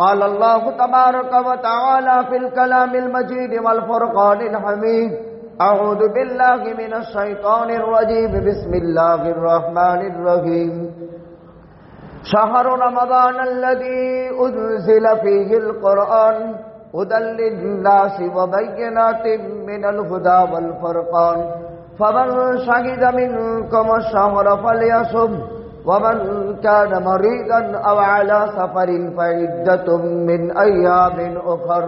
قال الله تبارك وتعالى في الكلام المجيد والفرقان الحميد أعوذ بالله من الشيطان الرجيم بسم الله الرحمن الرحيم شهر رمضان الذي أنزل فيه القرآن هدى للناس وبينات من الهدى والفرقان فمن شهد منكم الشهر فليصم ومن كان مريضا أو على سفر فعدة من أيام أخر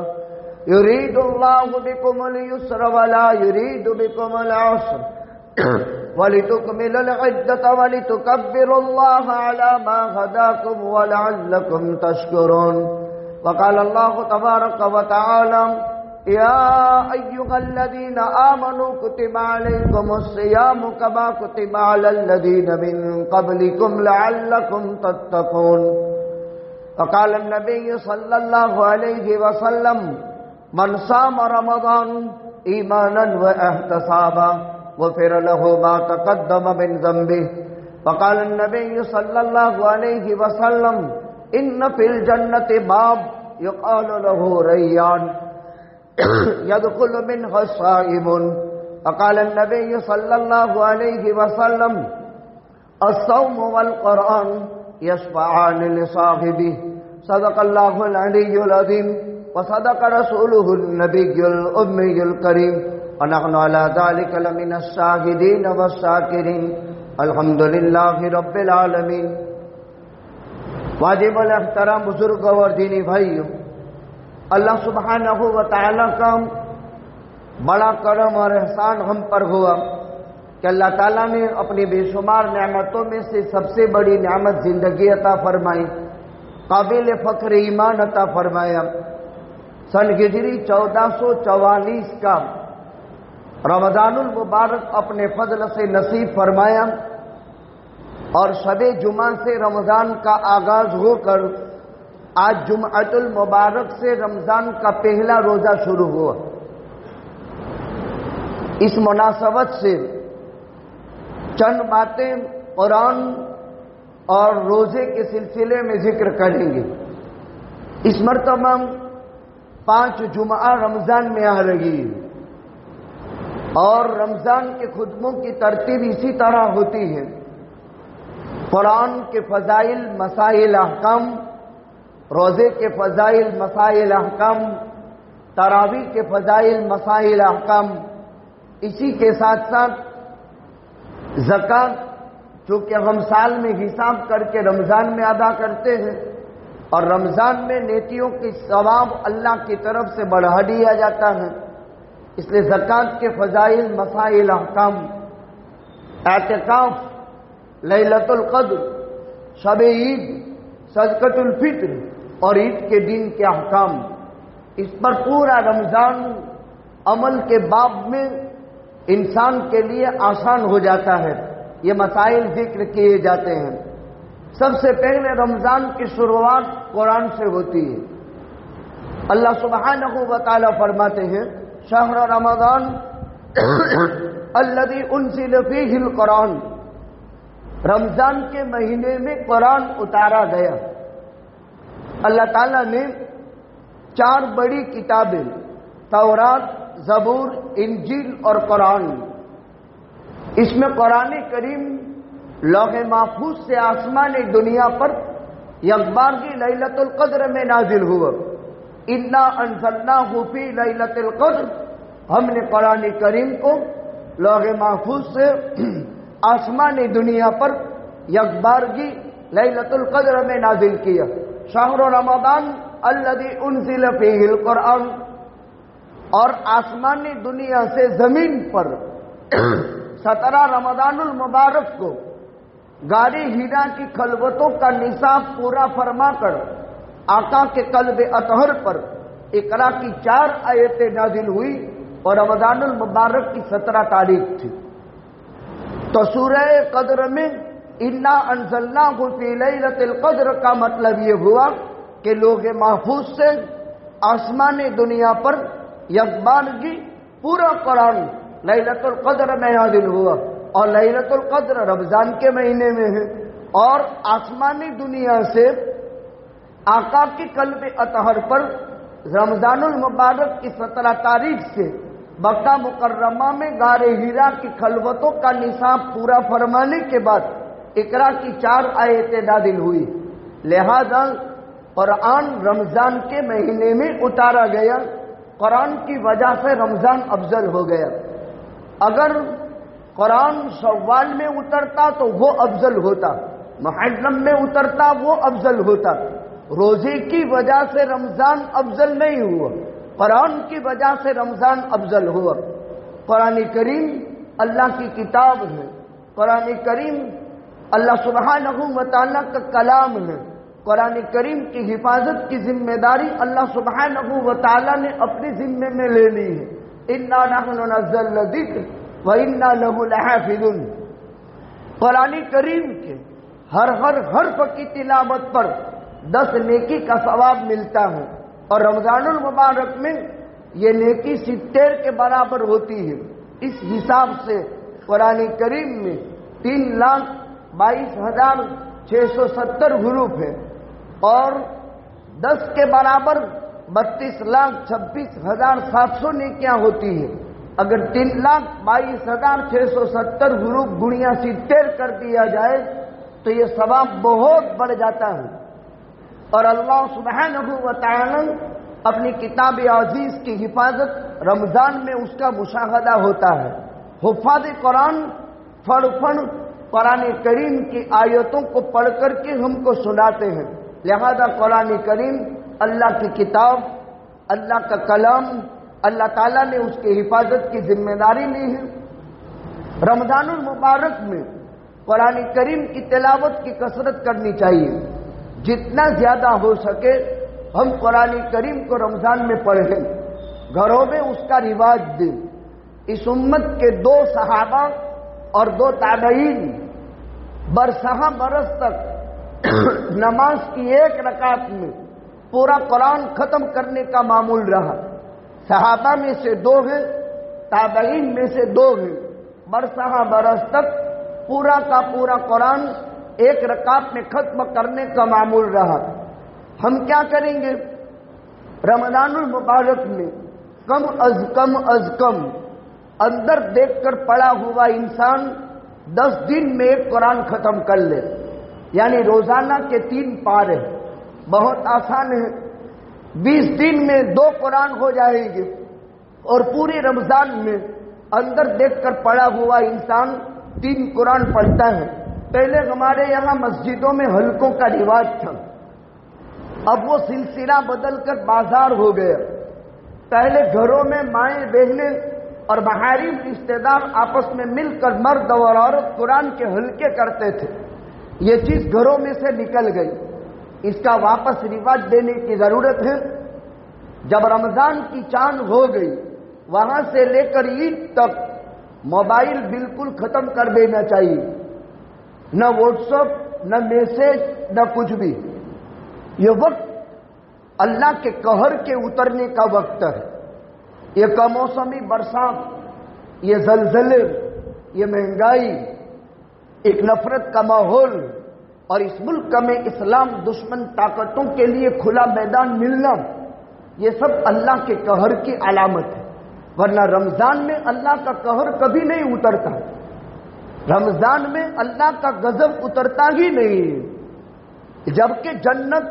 يريد الله بكم اليسر ولا يريد بكم العسر ولتكملوا العدة ولتكبروا الله على ما هداكم ولعلكم تشكرون. وقال الله تبارك وتعالى يا أيها الذين آمنوا كتب عليكم الصيام كما كتب على الذين من قبلكم لعلكم تتقون. وقال النبي صلى الله عليه وسلم من صام رمضان إيمانا واحتسابا غفر له ما تقدم من ذنبه. وقال النبي صلى الله عليه وسلم إن في الجنة باب يقال له ريان يدخل منه الصائمون. وقال النبي صلى الله عليه وسلم الصوم والقرآن يشفعان لصاحبه. صدق الله العلي العظيم وصدق رسوله النبي الأمي الكريم ونحن على ذلك لمن الشاهدين والشاكرين الحمد لله رب العالمين. واجب الاحترام بزرگ اور دینی بھائیوں، اللہ سبحانہ و تعالیٰ کا بڑا کرم اور احسان ہم پر ہوا کہ اللہ تعالیٰ نے اپنی بے شمار نعمتوں میں سے سب سے بڑی نعمت زندگی عطا فرمائی، قابل فخر ایمان عطا فرمایا. سن ہجری 1444 کا رمضان المبارک اپنے فضل سے نصیب فرمایا اور شب جمعہ سے رمضان کا آغاز ہو کر آج جمعۃ المبارک سے رمضان کا پہلا روزہ شروع ہوا. اس مناسبت سے چند باتیں قرآن اور روزے کے سلسلے میں ذکر کریں گے. اس مرتبہ 5 جمعہ رمضان میں آ رہی ہے اور رمضان کے خطبوں کی ترتیب اسی طرح ہوتی ہے. قرآن کے فضائل مسائل احکام، روزے کے فضائل مسائل احکام، تراویح کے فضائل مسائل احکام. اسی کے ساتھ ساتھ زکوٰۃ چونکہ ہم سال میں حساب کر کے رمضان میں ادا کرتے ہیں اور رمضان میں نیکیوں کی ثواب اللہ کی طرف سے بڑھا دیا جاتا ہے، اس لیے زکوٰۃ کے فضائل مسائل احکام، اعتکاف، لیلۃ القدر، شب عید، صدقۃ الفطر اور عید کے دن کے احکام، اس پر پورا رمضان عمل کے باب میں انسان کے لیے آسان ہو جاتا ہے. یہ مسائل ذکر کیے جاتے ہیں. سب سے پہلے رمضان کی شروعات قرآن سے ہوتی ہے. اللہ سبحانہ و تعالی فرماتے ہیں شہر رمضان الذی انزل فیہ القرآن، رمضان کے مہینے میں قرآن اتارا گیا. اللہ تعالیٰ نے 4 بڑی کتابیں تورات، زبور، انجیل اور قرآن، اس میں قرآن کریم لوح محفوظ سے آسمان دنیا پر یکبارگی لیلۃ القدر میں نازل ہوا۔ انا انزلناہ فی لیلۃ القدر، ہم نے قرآن کریم کو لوح محفوظ سے آسمان دنیا پر یکبارگی لیلۃ القدر میں نازل کیا۔ شہر رمضان الذی انزل فیہ القرآن، اور آسمانی دنیا سے زمین پر 17 رمضان المبارک کو غار ہیرا کی خلوتوں کا نصاب پورا فرما کر آقا کے قلب اطہر پر اقرا کی 4 آیتیں نازل ہوئی، اور رمضان المبارک کی 17 تاریخ تھی۔ تو سورہ قدر میں انا انزلناہ فی لیلۃ القدر کا مطلب یہ ہوا کہ لوح محفوظ سے آسمان دنیا پر یکبارگی پورا قرآن لیلۃ القدر میں نازل ہوا، اور لیلۃ القدر رمضان کے مہینے میں ہے، اور آسمانی دنیا سے آقا کی قلب اطہر پر رمضان المبارک کی 17 تاریخ سے مکہ مکرمہ میں غار ہیرا کی خلوتوں کا نصاب پورا فرمانے کے بعد اقرا کی 4 آیتیں نازل ہوئی۔ لہذا قرآن رمضان کے مہینے میں اتارا گیا، قرآن کی وجہ سے رمضان افضل ہو گیا۔ اگر قرآن شوال میں اترتا تو وہ افضل ہوتا، محرم میں اترتا وہ افضل ہوتا۔ روزے کی وجہ سے رمضان افضل نہیں ہوا، قرآن کی وجہ سے رمضان افضل ہوا۔ قرآن کریم اللہ کی کتاب ہے، قرآن کریم اللہ سبحانہ و تعالیٰ کا کلام ہے۔ قرآن کریم کی حفاظت کی ذمہ داری اللہ سبحانہ و تعالیٰ نے اپنے ذمے میں لے لی ہے۔ انا نحن نزلنا الذکر وَإِنَّا لَهُ لَحَافِظُونَ۔ قرآن کریم کے ہر حرف کی تلاوت پر 10 نیکی کا ثواب ملتا ہے، اور رمضان المبارک میں یہ نیکی 70 کے برابر ہوتی ہے۔ اس حساب سے قرآن کریم میں 3,22,670 حروف ہے، اور 10 کے برابر 32,26,700 نیکیاں ہوتی ہیں۔ اگر 3,22,670 حروف گنیا 70 کر دیا جائے تو یہ ثواب بہت بڑھ جاتا ہے۔ اور اللہ سبحانہ و تعالی اپنی کتاب عزیز کی حفاظت رمضان میں اس کا مشاہدہ ہوتا ہے۔ حفاظ قرآن پھڑ قرآن کریم کی آیتوں کو پڑھ کر کے ہم کو سناتے ہیں۔ لہذا قرآن کریم اللہ کی کتاب، اللہ کا کلام، اللہ تعالیٰ نے اس کی حفاظت کی ذمہ داری لی ہے۔ رمضان المبارک میں قرآن کریم کی تلاوت کی کثرت کرنی چاہیے، جتنا زیادہ ہو سکے ہم قرآن کریم کو رمضان میں پڑھیں، گھروں میں اس کا رواج دیں۔ اس امت کے 2 صحابہ اور 2 تابعین برسہ برس تک نماز کی 1 رکعت میں پورا قرآن ختم کرنے کا معمول رہا۔ صحابہ میں سے 2 ہیں، تابعین میں سے 2 ہیں، برسہ برس تک پورا کا پورا قرآن 1 رکعت میں ختم کرنے کا معمول رہا۔ ہم کیا کریں گے؟ رمضان المبارک میں کم از کم اندر دیکھ کر پڑا ہوا انسان 10 دن میں 1 قرآن ختم کر لے، یعنی روزانہ کے 3 پارے۔ بہت آسان ہے، 20 دن میں 2 قرآن ہو جائیں گے، اور پورے رمضان میں اندر دیکھ کر پڑا ہوا انسان 3 قرآن پڑھتا ہے۔ پہلے ہمارے یہاں مسجدوں میں حلقوں کا رواج تھا، اب وہ سلسلہ بدل کر بازار ہو گیا۔ پہلے گھروں میں مائیں بہنیں اور محارم رشتہ دار آپس میں مل کر مرد اور عورت قرآن کے حلقے کرتے تھے، یہ چیز گھروں میں سے نکل گئی، اس کا واپس رواج دینے کی ضرورت ہے۔ جب رمضان کی چاند ہو گئی وہاں سے لے کر عید تک موبائل بالکل ختم کر دینا چاہیے، نہ واٹس ایپ، نہ میسج، نہ کچھ بھی۔ یہ وقت اللہ کے قہر کے اترنے کا وقت ہے۔ یہ کموسمی برسات، یہ زلزلے، یہ مہنگائی، ایک نفرت کا ماحول، اور اس ملک میں اسلام دشمن طاقتوں کے لیے کھلا میدان ملنا، یہ سب اللہ کے قہر کی علامت ہے۔ ورنہ رمضان میں اللہ کا قہر کبھی نہیں اترتا۔ رمضان میں اللہ کا غضب اترتا ہی نہیں، جبکہ جنت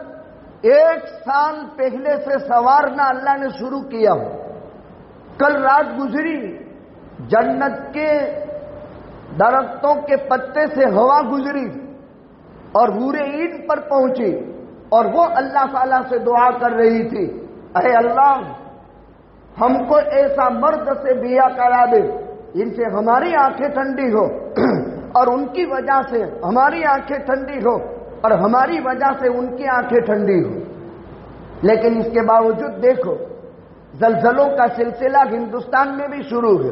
1 سال پہلے سے سنوارنا اللہ نے شروع کیا۔ کل رات گزری، جنت کے درختوں کے پتے سے ہوا گزری اور حور عین پر پہنچی، اور وہ اللہ تعالیٰ سے دعا کر رہی تھی، اے اللہ ہم کو ایسا مرد سے بیاہ کرا دے جن سے ہماری آنکھیں ٹھنڈی ہو اور ان کی وجہ سے ہماری آنکھیں ٹھنڈی ہو اور ہماری وجہ سے ان کی آنکھیں ٹھنڈی ہو۔ لیکن اس کے باوجود دیکھو، زلزلوں کا سلسلہ ہندوستان میں بھی شروع ہے،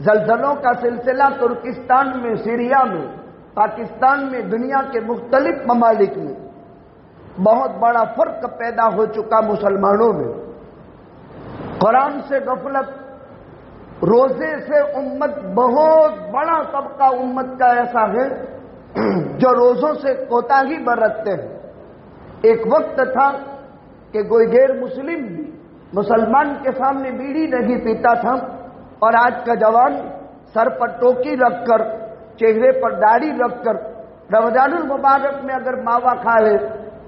زلزلوں کا سلسلہ ترکستان میں، سیریا میں، پاکستان میں، دنیا کے مختلف ممالک میں۔ بہت بڑا فرق پیدا ہو چکا مسلمانوں میں، قرآن سے غفلت، روزے سے امت، بہت بڑا طبقہ امت کا ایسا ہے جو روزوں سے کوتاہی برتتے ہیں۔ ایک وقت تھا کہ کوئی غیر مسلم بھی مسلمان کے سامنے بیڑی نہیں پیتا تھا، اور آج کا جوان سر پر ٹوکی رکھ کر، چہرے پر داڑھی رکھ کر، رمضان المبارک میں اگر ماوا کھائے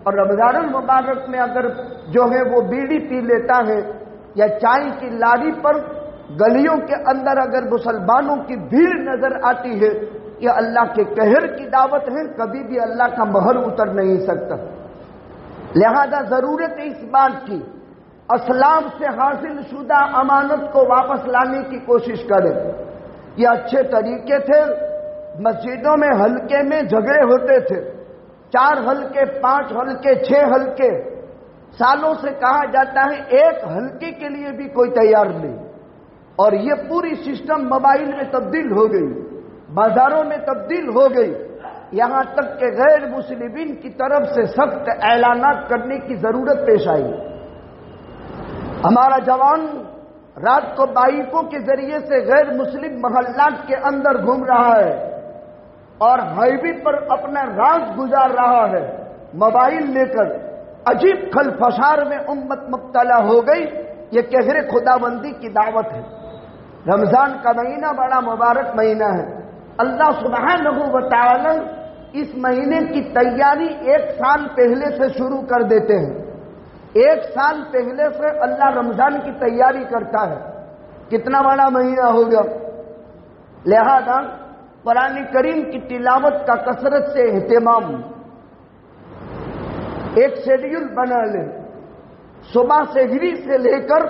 اور رمضان المبارک میں اگر جو ہے وہ بیڑی پی لیتا ہے، یا چائے کی لاری پر گلیوں کے اندر اگر مسلمانوں کی بھیڑ نظر آتی ہے، یہ اللہ کے قہر کی دعوت ہے، کبھی بھی اللہ کا مہر اتر نہیں سکتا۔ لہذا ضرورت ہے اس بات کی، اسلاف سے حاصل شدہ امانت کو واپس لانے کی کوشش کریں۔ یہ اچھے طریقے تھے، مسجدوں میں حلقے میں جھگڑے ہوتے تھے، 4 حلقے، 5 حلقے، 6 حلقے، سالوں سے کہا جاتا ہے 1 حلقے کے لیے بھی کوئی تیار نہیں، اور یہ پوری سسٹم موبائل میں تبدیل ہو گئی، بازاروں میں تبدیل ہو گئی، یہاں تک کہ غیر مسلمین کی طرف سے سخت اعلانات کرنے کی ضرورت پیش آئی۔ ہمارا جوان رات کو بائیکوں کے ذریعے سے غیر مسلم محلات کے اندر گھوم رہا ہے اور ہائی وے پر اپنا راز گزار رہا ہے، موبائل لے کر۔ عجیب کھل فسار میں امت مبتلا ہو گئی۔ یہ قہر خدا بندی کی دعوت ہے۔ رمضان کا مہینہ بڑا مبارک مہینہ ہے، اللہ سبحانہ و تعالی اس مہینے کی تیاری 1 سال پہلے سے شروع کر دیتے ہیں۔ 1 سال پہلے سے اللہ رمضان کی تیاری کرتا ہے۔ کتنا بڑا مہینہ ہو گیا، لہذا قرآن کریم کی تلاوت کا کثرت سے اہتمام، ایک شیڈیول بنا لیں، صبح سحری سے لے کر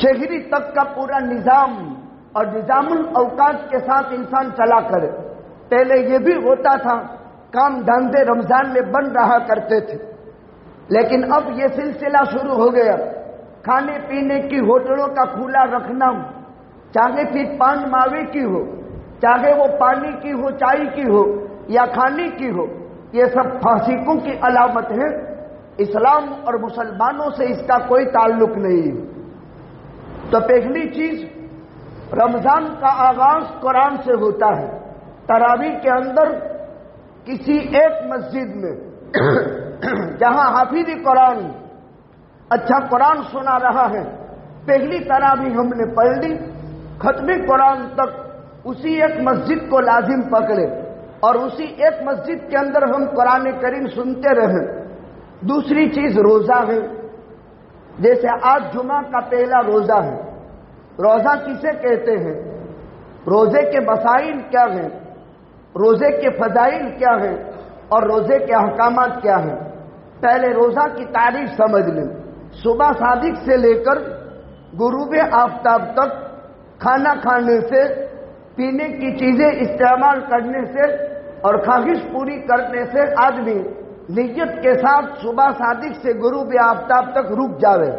شہری تک کا پورا نظام اور نظام الاوقات کے ساتھ انسان چلا کرے۔ پہلے یہ بھی ہوتا تھا، کام دھندے رمضان میں بند رہا کرتے تھے، لیکن اب یہ سلسلہ شروع ہو گیا، کھانے پینے کی ہوٹلوں کا کھلا رکھنا، چاہے پھر پان ماوے کی ہو، چاہے وہ پانی کی ہو، چائے کی ہو یا کھانے کی ہو، یہ سب فاسقوں کی علامت ہے۔ اسلام اور مسلمانوں سے اس کا کوئی تعلق نہیں۔ تو پہلی چیز، رمضان کا آغاز قرآن سے ہوتا ہے۔ تراویح کے اندر کسی ایک مسجد میں جہاں حافظ قرآن اچھا قرآن سنا رہا ہے، پہلی تراویح ہم نے پڑھ لی، ختم قرآن تک اسی ایک مسجد کو لازم پکڑے اور اسی ایک مسجد کے اندر ہم قرآن کریم سنتے رہیں۔ دوسری چیز روزہ ہے، جیسے آج جمعہ کا پہلا روزہ ہے۔ روزہ کسے کہتے ہیں؟ روزے کے مسائل کیا ہیں، روزے کے فضائل کیا ہیں اور روزے کے احکامات کیا ہیں؟ پہلے روزہ کی تعریف سمجھ لیں۔ صبح صادق سے لے کر غروب آفتاب تک کھانا کھانے سے، پینے کی چیزیں استعمال کرنے سے اور خواہش پوری کرنے سے آدمی نیت کے ساتھ صبح صادق سے غروب آفتاب تک رک جاوے۔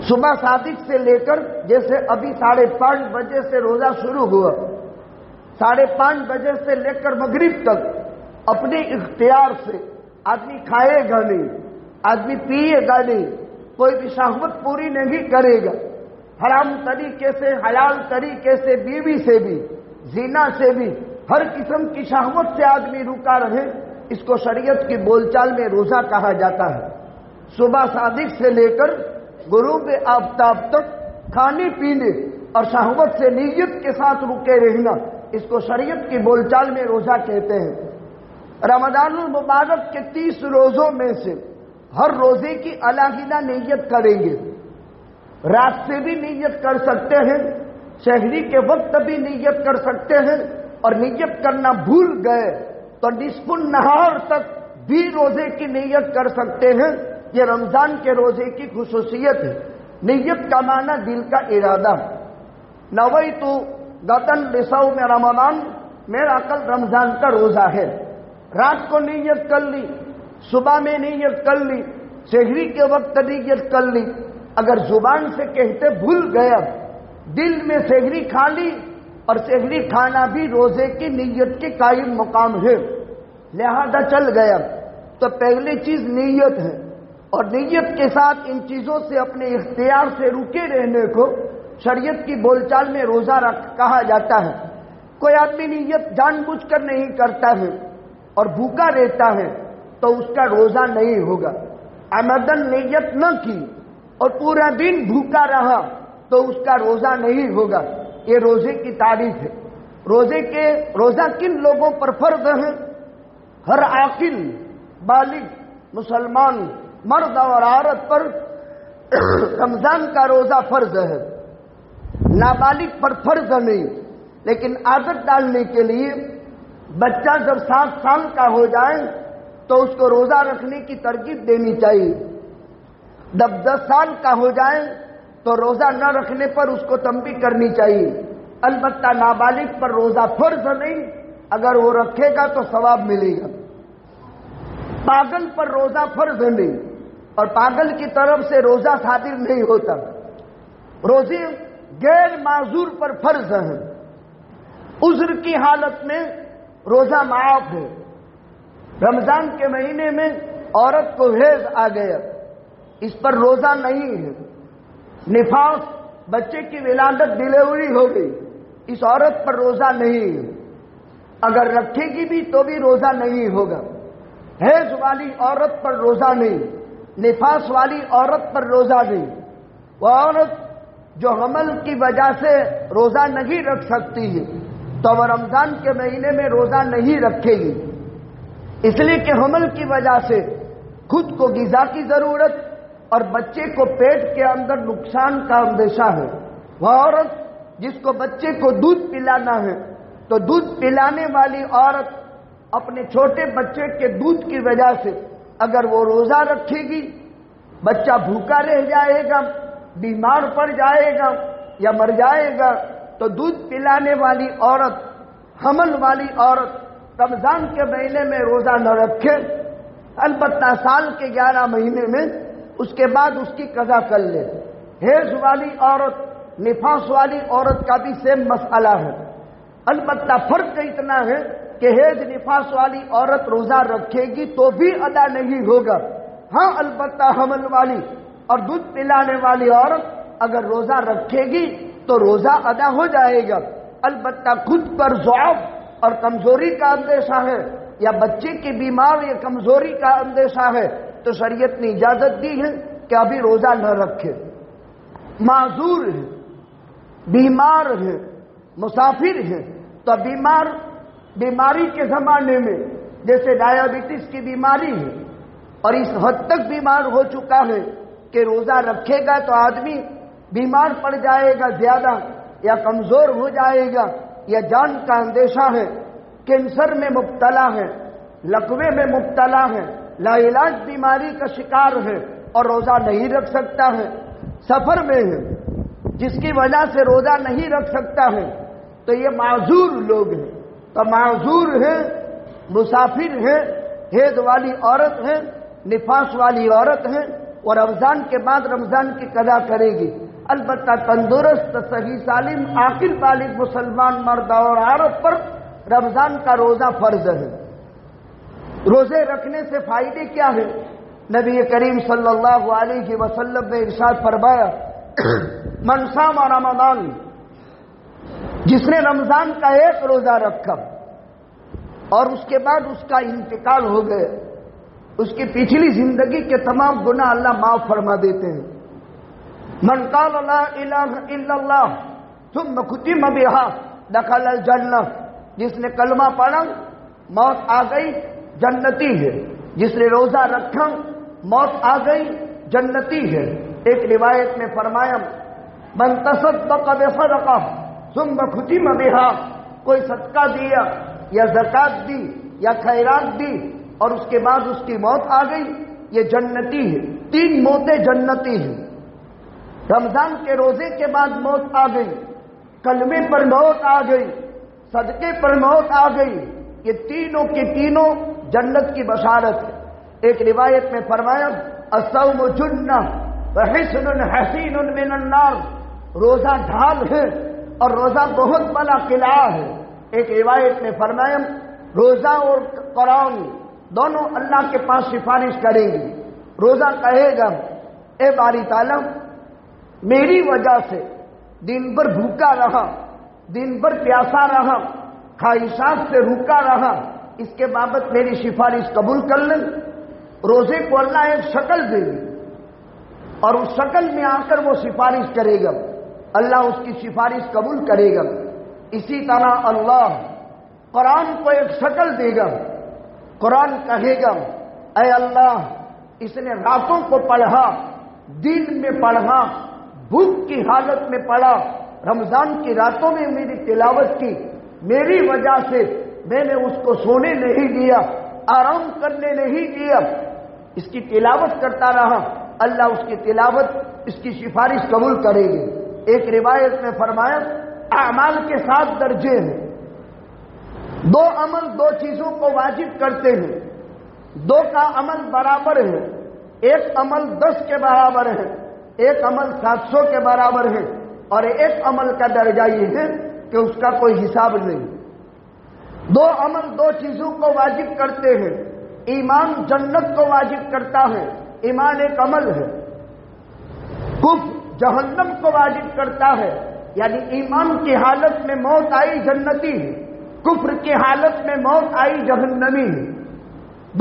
صبح صادق سے لے کر، جیسے ابھی 5:30 بجے سے روزہ شروع ہوا، 5:30 بجے سے لے کر مغرب تک اپنے اختیار سے آدمی کھائے گا نہیں، آدمی پیے گا نہیں، کوئی بھی شہوت پوری نہیں کرے گا، حرام طریقے سے، حلال طریقے سے، بیوی سے بھی، زنا سے بھی، ہر قسم کی شہوت سے آدمی رکا رہے۔ اس کو شریعت کی بول چال میں روزہ کہا جاتا ہے۔ صبح صادق سے لے کر غروب آفتاب تک کھانے پینے اور شہوت سے نیت کے ساتھ رکے رہنا، اس کو شریعت کی بول چال میں روزہ کہتے ہیں۔ رمضان المبارک کے 30 روزوں میں سے ہر روزے کی علیحدہ نیت کریں گے۔ رات سے بھی نیت کر سکتے ہیں، شہری کے وقت بھی نیت کر سکتے ہیں، اور نیت کرنا بھول گئے تو نصف النہار تک بھی روزے کی نیت کر سکتے ہیں۔ یہ رمضان کے روزے کی خصوصیت ہے۔ نیت کا معنی دل کا ارادہ۔ نویت غدن لصوم رمضان، میرا کل رمضان کا روزہ ہے۔ رات کو نیت کر لی، صبح میں نیت کر لی، سحری کے وقت نیت کر لی۔ اگر زبان سے کہتے بھول گیا، دل میں سحری کھا لی، اور سحری کھانا بھی روزے کی نیت کے قائم مقام ہے، لہذا چل گیا، تو پہلی چیز نیت ہے۔ اور نیت کے ساتھ ان چیزوں سے اپنے اختیار سے رکے رہنے کو شریعت کی بول چال میں روزہ کہا جاتا ہے۔ کوئی آدمی نیت جان بوجھ کر نہیں کرتا ہے اور بھوکا رہتا ہے تو اس کا روزہ نہیں ہوگا۔ عمدن نیت نہ کی اور پورا دن بھوکا رہا تو اس کا روزہ نہیں ہوگا۔ یہ روزے کی تعریف ہے۔ روزہ کن لوگوں پر فرض ہے؟ ہر عاقل بالغ مسلمان مرد اور عورت پر رمضان کا روزہ فرض ہے۔ نابالغ پر فرض نہیں، لیکن عادت ڈالنے کے لیے بچہ جب 7 سال کا ہو جائے تو اس کو روزہ رکھنے کی ترغیب دینی چاہیے۔ جب 10 سال کا ہو جائے تو روزہ نہ رکھنے پر اس کو تنبیہ کرنی چاہیے۔ البتہ نابالغ پر روزہ فرض نہیں، اگر وہ رکھے گا تو ثواب ملے گا۔ پاگل پر روزہ فرض نہیں، اور پاگل کی طرف سے روزہ صادر نہیں ہوتا۔ روزے غیر معذور پر فرض ہیں۔ عذر کی حالت میں روزہ معاف ہے۔ رمضان کے مہینے میں عورت کو حیض آ گیا، اس پر روزہ نہیں ہے۔ نفاس، بچے کی ولادت ڈیلیوری ہو گئی، اس عورت پر روزہ نہیں ہے، اگر رکھے گی بھی تو بھی روزہ نہیں ہوگا۔ حیض والی عورت پر روزہ نہیں، نفاس والی عورت پر روزہ نہیں۔ وہ عورت جو حمل کی وجہ سے روزہ نہیں رکھ سکتی ہے تو وہ رمضان کے مہینے میں روزہ نہیں رکھے گی، اس لیے کہ حمل کی وجہ سے خود کو غذا کی ضرورت اور بچے کو پیٹ کے اندر نقصان کا اندیشہ ہے۔ وہ عورت جس کو بچے کو دودھ پلانا ہے تو دودھ پلانے والی عورت اپنے چھوٹے بچے کے دودھ کی وجہ سے اگر وہ روزہ رکھے گی، بچہ بھوکا رہ جائے گا، بیمار پڑ جائے گا یا مر جائے گا، تو دودھ پلانے والی عورت، حمل والی عورت رمضان کے مہینے میں روزہ نہ رکھے، البتہ سال کے 11 مہینے میں اس کے بعد اس کی قضا کر لے۔ حیض والی عورت، نفاس والی عورت کا بھی سیم مسئلہ ہے، البتہ فرق اتنا ہے کہ حیض نفاس والی عورت روزہ رکھے گی تو بھی ادا نہیں ہوگا۔ ہاں البتہ حمل والی اور دودھ پلانے والی عورت اگر روزہ رکھے گی تو روزہ ادا ہو جائے گا۔ البتہ خود پر ضعف اور کمزوری کا اندیشہ ہے یا بچے کی بیمار یا کمزوری کا اندیشہ ہے تو شریعت نے اجازت دی ہے کہ ابھی روزہ نہ رکھے۔ معذور ہے، بیمار ہے، مسافر ہے، تو بیماری کے زمانے میں جیسے ڈائیابٹیز کی بیماری ہے اور اس حد تک بیمار ہو چکا ہے کہ روزہ رکھے گا تو آدمی بیمار پڑ جائے گا زیادہ یا کمزور ہو جائے گا یا جان کا اندیشہ ہے، کینسر میں مبتلا ہے، لقوے میں مبتلا ہے، لا علاج بیماری کا شکار ہے اور روزہ نہیں رکھ سکتا ہے، سفر میں ہے جس کی وجہ سے روزہ نہیں رکھ سکتا ہے، تو یہ معذور لوگ ہیں۔ تو معذور ہے، مسافر ہے، حیض والی عورت ہے، نفاس والی عورت ہے، اور رمضان کے بعد رمضان کی قضا کرے گی۔ البتہ تندرست، صحیح سالم، عاقل بالغ مسلمان مرد اور عورت پر رمضان کا روزہ فرض ہے۔ روزے رکھنے سے فائدے کیا ہے؟ نبی کریم صلی اللہ علیہ وسلم نے ارشاد فرمایا، من صام رمضان، جس نے رمضان کا ایک روزہ رکھا اور اس کے بعد اس کا انتقال ہو گیا، اس کی پچھلی زندگی کے تمام گناہ اللہ معاف فرما دیتے ہیں۔ من قال لا الہ الا اللہ ثم ختم بها دخل الجنہ. جس نے کلمہ پڑھا موت آ گئی جنتی ہے. جس نے روزہ رکھا موت آ گئی جنتی ہے. ایک روایت میں فرمایا من تصدق بصدقہ ثم ختم بها، کوئی صدقہ دیا یا زکات دی یا خیرات دی اور اس کے بعد اس کی موت آ گئی، یہ جنتی ہے. 3 موتیں جنتی ہیں. رمضان کے روزے کے بعد موت آ گئی، کلمے پر موت آ گئی، صدقے پر موت آ گئی، یہ تینوں کی تینوں جنت کی بشارت ہے. ایک روایت میں فرمایا الصوم جنہ وحصن حصین من النار، روزہ ڈھال ہے اور روزہ بہت بڑا قلعہ ہے. ایک روایت میں فرمایا روزہ اور قرآن دونوں اللہ کے پاس سفارش کریں گے. روزہ کہے گا اے باری تعالیٰ میری وجہ سے دن بھر بھوکا رہا، دن بھر پیاسا رہا، خواہشات سے روکا رہا، اس کے بابت میری سفارش قبول کر لیں. روزے کو اللہ ایک شکل دے گی اور اس شکل میں آ کر وہ سفارش کرے گا، اللہ اس کی سفارش قبول کرے گا. اسی طرح اللہ قرآن کو ایک شکل دے گا. قرآن کہے گا اے اللہ اس نے راتوں کو پڑھا، دن میں پڑھا، بھوک کی حالت میں پڑھا، رمضان کی راتوں میں میری تلاوت کی، میری وجہ سے میں نے اس کو سونے نہیں دیا، آرام کرنے نہیں دیا، اس کی تلاوت کرتا رہا، اللہ اس کی تلاوت اس کی سفارش قبول کرے گی. ایک روایت میں فرمایا اعمال کے 7 درجے ہیں. 2 عمل 2 چیزوں کو واجب کرتے ہیں، 2 کا عمل برابر ہے، ایک عمل 10 کے برابر ہے، ایک عمل 700 کے برابر ہے، اور ایک عمل کا درجہ یہ ہے کہ اس کا کوئی حساب نہیں. 2 عمل 2 چیزوں کو واجب کرتے ہیں. ایمان جنت کو واجب کرتا ہے، ایمان ایک عمل ہے. کفر جہنم کو واجب کرتا ہے، یعنی ایمان کی حالت میں موت آئی جنتی ہے، کفر کی حالت میں موت آئی جہنمی ہے.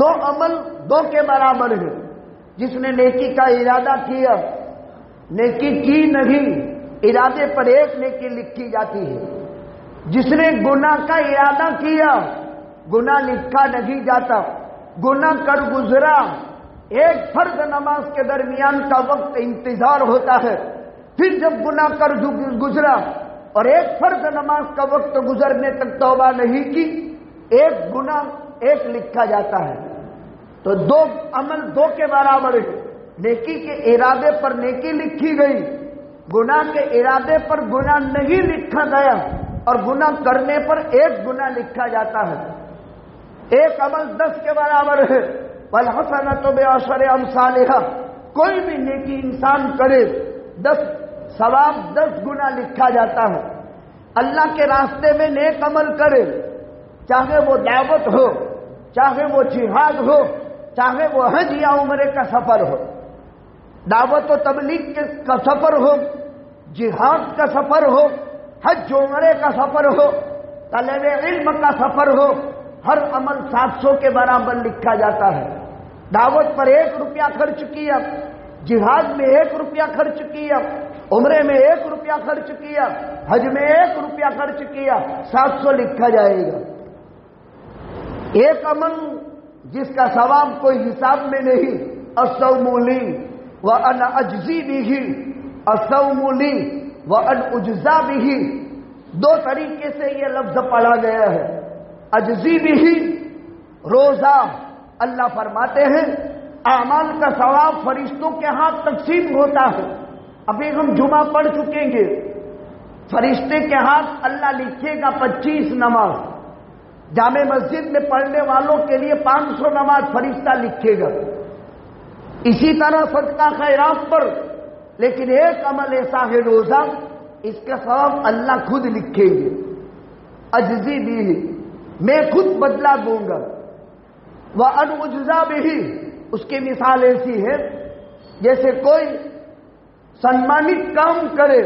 2 عمل 2 کے برابر ہے. جس نے نیکی کا ارادہ کیا، نیکی کی نہیں، ارادے پر 1 نیکی لکھی جاتی ہے. جس نے گناہ کا ارادہ کیا، گناہ لکھا نہیں جاتا. گناہ کر گزرا، ایک فرض نماز کے درمیان کا وقت انتظار ہوتا ہے، پھر جب گناہ کر گزرا اور ایک فرض نماز کا وقت گزرنے تک توبہ نہیں کی، ایک گناہ 1 لکھا جاتا ہے. تو 2 عمل 2 کے برابر ہے. نیکی کے ارادے پر نیکی لکھی گئی، گناہ کے ارادے پر گناہ نہیں لکھا گیا، اور گناہ کرنے پر 1 گناہ لکھا جاتا ہے. ایک عمل 10 کے برابر ہے. وَالْحَسَنَةُ بِعَشْرِ أَمْثَالِهَا، کوئی بھی نیکی انسان کرے 10 ثواب 10 گنا لکھا جاتا ہے. اللہ کے راستے میں نیک عمل کرے، چاہے وہ دعوت ہو، چاہے وہ جہاد ہو، چاہے وہ حج یا عمرے کا سفر ہو. دعوت و تبلیغ کا سفر ہو، جہاد کا سفر ہو، حج عمرے کا سفر ہو، طلب علم کا سفر ہو، ہر عمل 700 کے برابر لکھا جاتا ہے. دعوت پر 1 روپیہ خرچ کیا، جہاد میں 1 روپیہ خرچ کیا، عمرے میں 1 روپیہ خرچ کیا، حج میں 1 روپیہ خرچ کیا، 700 لکھا جائے گا. ایک عمل جس کا ثواب کوئی حساب میں نہیں. الصوم لی وأنا أجزي به، الصوم لی وأنا أجزى به. 2 طریقے سے یہ لفظ پڑھا گیا ہے. اجزی بھی، روزہ اللہ فرماتے ہیں اعمال کا ثواب فرشتوں کے ہاتھ تقسیم ہوتا ہے. ابھی ہم جمعہ پڑھ چکیں گے، فرشتے کے ہاتھ اللہ لکھے گا 25 نماز. جامع مسجد میں پڑھنے والوں کے لیے 500 نماز فرشتہ لکھے گا. اسی طرح صدقہ خیرات پر، لیکن ایک عمل ایسا ہے روزہ، اس کا ثواب اللہ خود لکھیں گے. اجزی بھی، میں خود بدلہ دوں گا. وَأَنْ أُجْزَى بِهِ، اس کی مثال ایسی ہے جیسے کوئی سنمانت کام کرے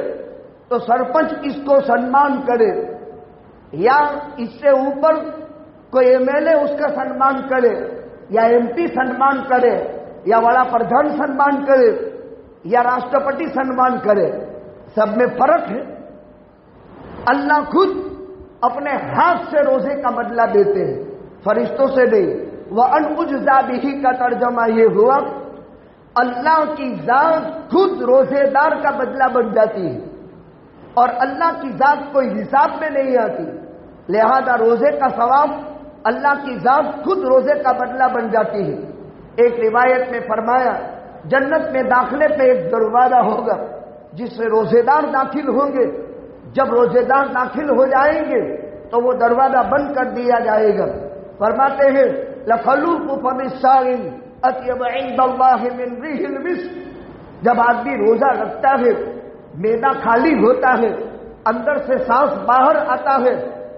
تو سرپنچ اس کو سنمان کرے، یا اس سے اوپر کوئی MLA اس کا سنمان کرے، یا MP سنمان کرے، یا وڑا پردھان سنمان کرے، یا راشٹرپتی سنمان کرے. سب میں فرق ہے. اللہ خود اپنے ہاتھ سے روزے کا بدلہ دیتے ہیں، فرشتوں سے نہیں۔ وَأَنْ أُجْزَى بِهِ کا ترجمہ یہ ہوا اللہ کی ذات خود روزے دار کا بدلہ بن جاتی ہے، اور اللہ کی ذات کوئی حساب میں نہیں آتی، لہذا روزے کا ثواب اللہ کی ذات خود روزے کا بدلہ بن جاتی ہے۔ ایک روایت میں فرمایا جنت میں داخلے پہ ایک دروازہ ہوگا جس سے روزے دار داخل ہوں گے، جب روزے دار داخل ہو جائیں گے تو وہ دروازہ بند کر دیا جائے گا۔ فرماتے ہیں لَخَلُوفُ فَمِ الصَّائِمِ أَطْيَبُ عِندَ اللَّهِ مِنْ رِيحِ الْمِسْكِ، جب آدمی روزہ رکھتا ہے، معدہ خالی ہوتا ہے، اندر سے سانس باہر آتا ہے،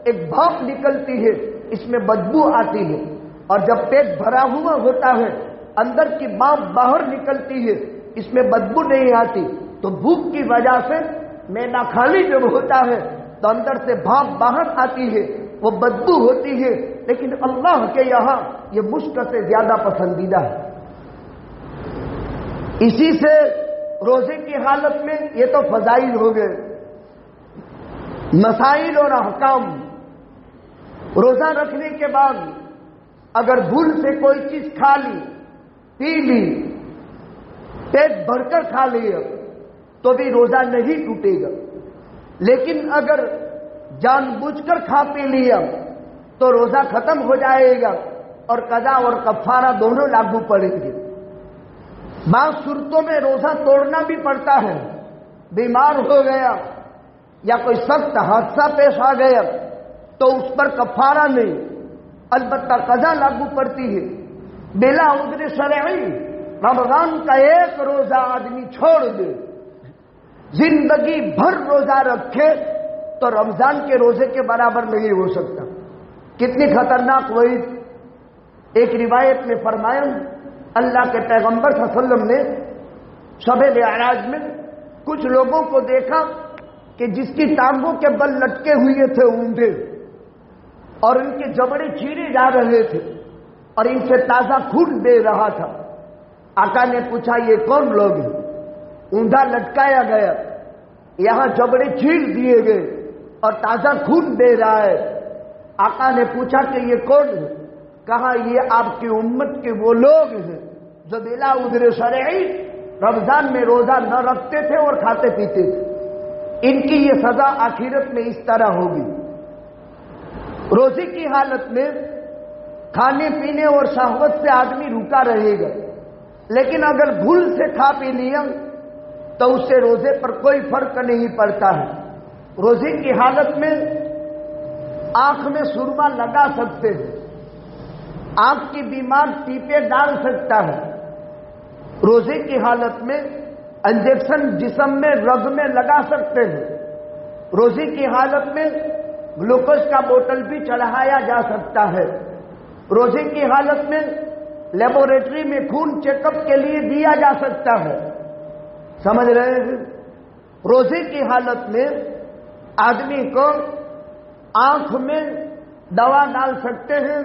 ایک بھاپ نکلتی ہے، اس میں بدبو آتی ہے، اور جب پیٹ بھرا ہوا ہوتا ہے اندر کی بھاپ باہر نکلتی ہے، اس میں بدبو نہیں آتی۔ تو بھوک کی وجہ سے معدہ خالی جب ہوتا ہے تو اندر سے بھاپ باہر آتی ہے، وہ بدبو ہوتی ہے، لیکن اللہ کے یہاں یہ مشک سے زیادہ پسندیدہ ہے۔ اسی سے روزے کی حالت میں یہ تو فضائل ہو گئے، مسائل اور احکام۔ روزہ رکھنے کے بعد اگر بھول سے کوئی چیز کھا لی، پی لی، پیٹ بھر کر کھا لیا تو بھی روزہ نہیں ٹوٹے گا، لیکن اگر جان بوجھ کر کھا پی لیا تو روزہ ختم ہو جائے گا، اور قضا اور کفارہ دونوں لاگو پڑیں گے۔ بعض صورتوں میں روزہ توڑنا بھی پڑتا ہے، بیمار ہو گیا یا کوئی سخت حادثہ پیش آ گیا تو اس پر کفارہ نہیں، البتہ قضا لاگو پڑتی ہے۔ بلا عذر شرعی رمضان کا ایک روزہ آدمی چھوڑ دے، زندگی بھر روزہ رکھے تو رمضان کے روزے کے برابر نہیں ہو سکتا۔ کتنی خطرناک وعید۔ ایک روایت میں فرمایا اللہ کے پیغمبر صلی اللہ علیہ وسلم نے شب معراج میں کچھ لوگوں کو دیکھا کہ جس کی ٹانگوں کے بل لٹکے ہوئے تھے اونٹے، اور ان کے جبڑے چیرے جا رہے تھے اور ان سے تازہ خون بہ رہا تھا۔ آقا نے پوچھا یہ کون لوگ ہیں؟ اونٹا لٹکایا گیا، یہاں جبڑے چیر دیے گئے اور تازہ خون بہ رہا ہے۔ آقا نے پوچھا کہ یہ کون ہے؟ کہا یہ آپ کی امت کے وہ لوگ ہیں جو بلا عذر شرعی رمضان میں روزہ نہ رکھتے تھے اور کھاتے پیتے تھے، ان کی یہ سزا آخرت میں اس طرح ہوگی۔ روزے کی حالت میں کھانے پینے اور شہوت سے آدمی رکا رہے گا، لیکن اگر بھول سے کھا پی لیا تو اس سے روزے پر کوئی فرق نہیں پڑتا ہے۔ روزے کی حالت میں آنکھ میں سرما لگا سکتے ہیں، آنکھ کی بیمار ٹیپے ڈال سکتا ہے۔ روزے کی حالت میں انجیکشن جسم میں رگ میں لگا سکتے ہیں۔ روزے کی حالت میں گلوکوز کا بوتل بھی چڑھایا جا سکتا ہے۔ روزے کی حالت میں لیبورٹری میں خون چیک اپ کے لیے دیا جا سکتا ہے۔ سمجھ رہے ہیں؟ روزے کی حالت میں آدمی کو آنکھ میں دوا ڈال سکتے ہیں،